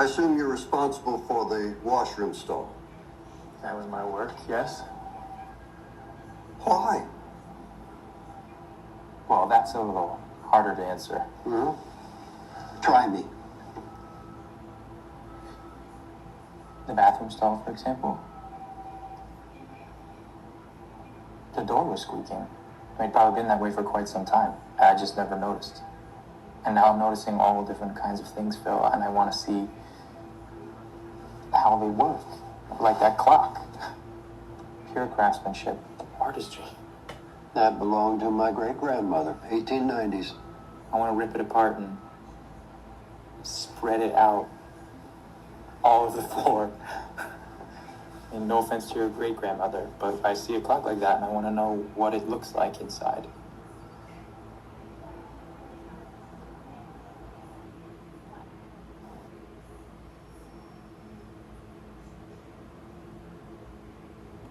I assume you're responsible for the washroom stall. That was my work, yes? Why? Well, that's a little harder to answer. Try me. The bathroom stall, for example. The door was squeaking. I mean, it'd probably been that way for quite some time. I just never noticed. And now I'm noticing all different kinds of things, Phil, and I want to see how they work. Like that clock. Pure craftsmanship, artistry. That belonged to my great-grandmother, 1890s. I want to rip it apart and spread it out all over the floor. And no offense to your great-grandmother, but I see a clock like that and I want to know what it looks like inside.